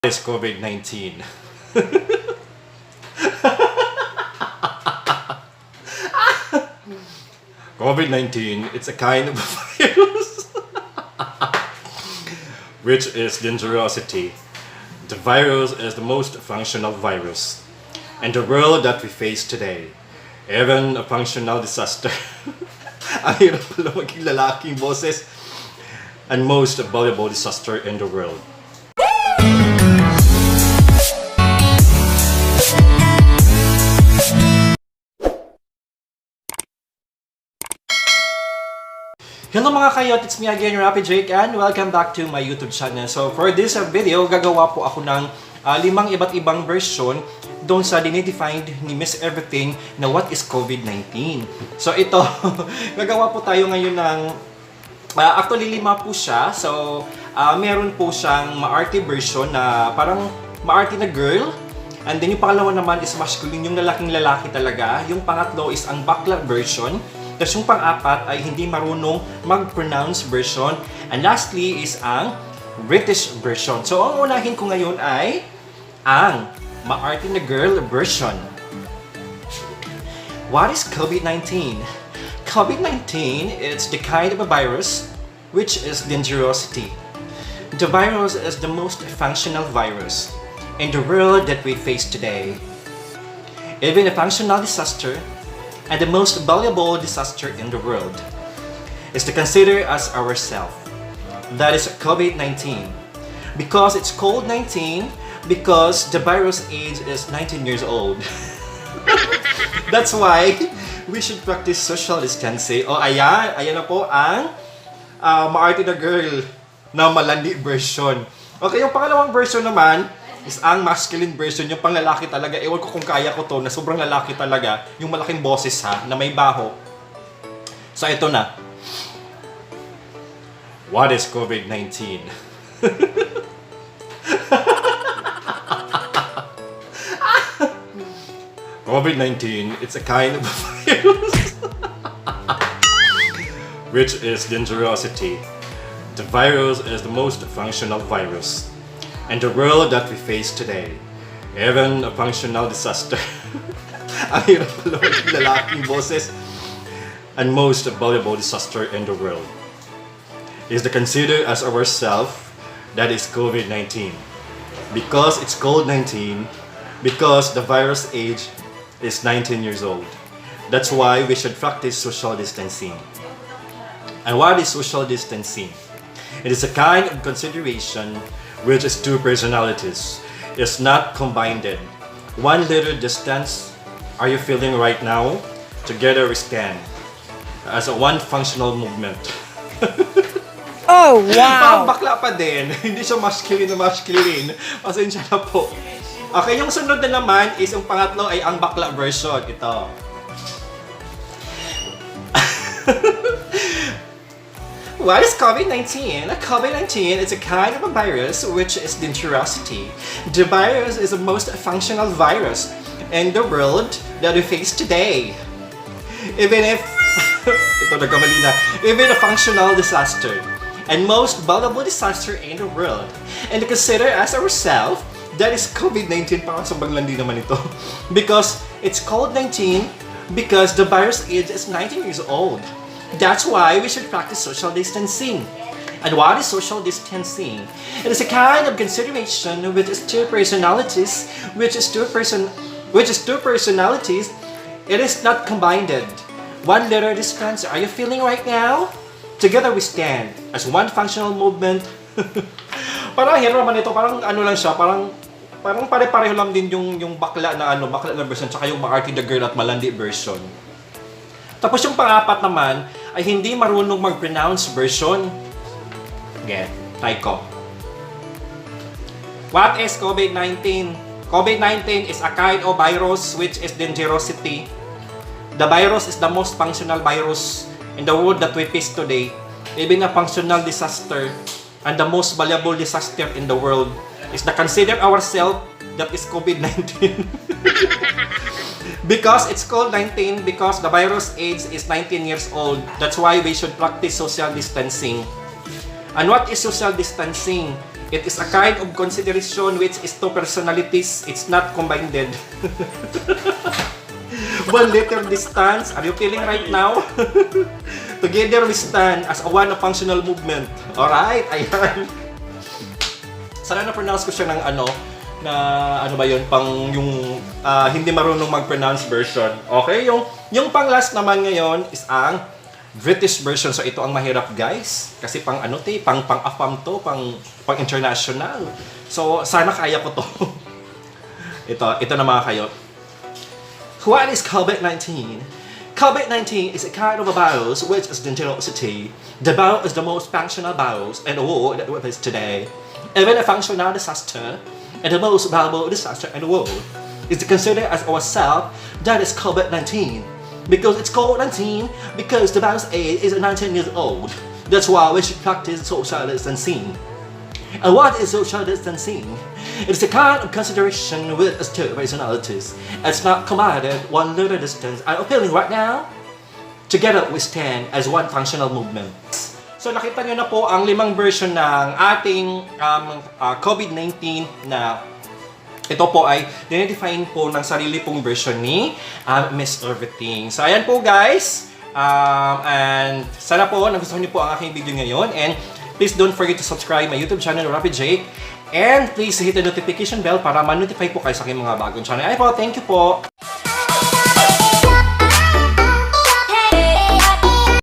Is COVID-19. COVID-19, it's a kind of virus which is dangerosity. The virus is the most functional virus in the world that we face today. Even a functional disaster. Ang hirap pala maging lalaking boses. And most valuable disaster in the world. Hello mga kayot, it's me again, Rapid Jake, and welcome back to my YouTube channel. So for this video, gagawa po ako ng limang iba't ibang version doon sa dinidefine ni Miss Everything na what is COVID-19. So ito, gagawa po tayo ngayon ng, actually lima po siya. So meron po siyang maarte version na parang maarte na girl. And then yung pangalawa naman is masculine, yung lalaking lalaki talaga. Yung pangatlo is ang bakla version. Tapos yung pang-apat ay hindi marunong mag-pronounce version. And lastly is ang British version. So ang unahin ko ngayon ay ang maarte na girl version. What is COVID-19? COVID-19 is the kind of a virus which is dangerosity. The virus is the most functional virus in the world that we face today. Even a functional disaster and the most valuable disaster in the world is to consider as ourselves. That is COVID-19. Because it's called 19, because the virus age is 19 years old. That's why we should practice social distancing. O ayan na po ang maarte na girl na malandi version. Okay, yung pangalawang version naman is ang masculine version, yung panglalaki talaga. Ewan ko kung kaya ko to, na sobrang lalaki talaga. Yung malaking boses ha, na may baho. So ito na. What is COVID-19? COVID-19, it's a kind of virus which is dangerosity. The virus is the most functional virus in the world that we face today. Even a functional disaster. Ang hirap pala maging lalaking boses. And most valuable disaster in the world is to consider as ourselves, that is COVID-19. Because it's COVID-19, because the virus age is 19 years old. That's why we should practice social distancing. And what is social distancing? It is a kind of consideration which is two personalities. It's not combined. 1 liter distance. Are you feeling right now? Together we stand as a one functional movement. Oh, wow! Parang bakla pa din. Hindi siya masculine na masculine. Pasensya na po. Okay, yung sunod na naman is yung pangatlo ay ang bakla version. Ito. What is COVID-19? COVID-19 is a kind of a virus which is dangerosity. The virus is the most functional virus in the world that we face today. Even if ito nagkamali na. Even a functional disaster and most valuable disaster in the world. And to consider as ourselves, that is COVID-19. Parang sobrang landi naman ito. Because it's COVID-19 because the virus age is 19 years old. That's why we should practice social distancing. And what is social distancing? It is a kind of consideration which is two personalities, which is two personalities. It is not combined. 1 liter distance. Are you feeling right now? Together we stand as one functional movement. Parang hero naman ito. Parang ano lang siya. Parang pare-pareho lang din yung bakla na version tsaka yung maarte the girl at malandi version. Tapos yung pang-apat naman ay hindi marunong mag-pronounce version. Again, try ko. What is COVID-19? COVID-19 is a kind of virus which is dangerosity. The virus is the most functional virus in the world that we face today. Even a functional disaster and the most valuable disaster in the world is to consider ourselves that is COVID-19. Because it's called 19, because the virus age is 19 years old. That's why we should practice social distancing. And what is social distancing? It is a kind of consideration which is two personalities. It's not combined. One letter distance. Are you feeling right now? Together we stand as a one functional movement. Alright? Ayan. Sana na-pronounce ko siya ng ano ba yun, pang yung hindi marunong mag-pronounce version. Okay? Yung pang last naman ngayon is ang British version. So ito ang mahirap, guys. Kasi pang pang-AFAM to, pang international. So sana kaya ko to. ito na mga kayo. What is COVID-19? COVID-19 is a kind of a virus which is dangerosity. The virus is the most functional virus in the world that we face today. Even a functional disaster and the most valuable disaster in the world is considered as ourselves, that is COVID-19. Because it's COVID-19, because the virus is 19 years old. That's why we should practice social distancing. And what is social distancing? It's a kind of consideration with two personalities. It's not commanded one little distance. Are you feeling right now? Together we stand as one functional movement. So nakita nyo na po ang 5 version ng ating COVID-19 na ito po ay dinedefine po ng sarili pong version ni Miss Everything. So ayan po guys. And sana po nagustuhan niyo po ang aking video ngayon. And please don't forget to subscribe my YouTube channel, Rapid Jake. And please hit the notification bell para ma-notify po kayo sa aking mga bagong channel. Ay po, thank you po!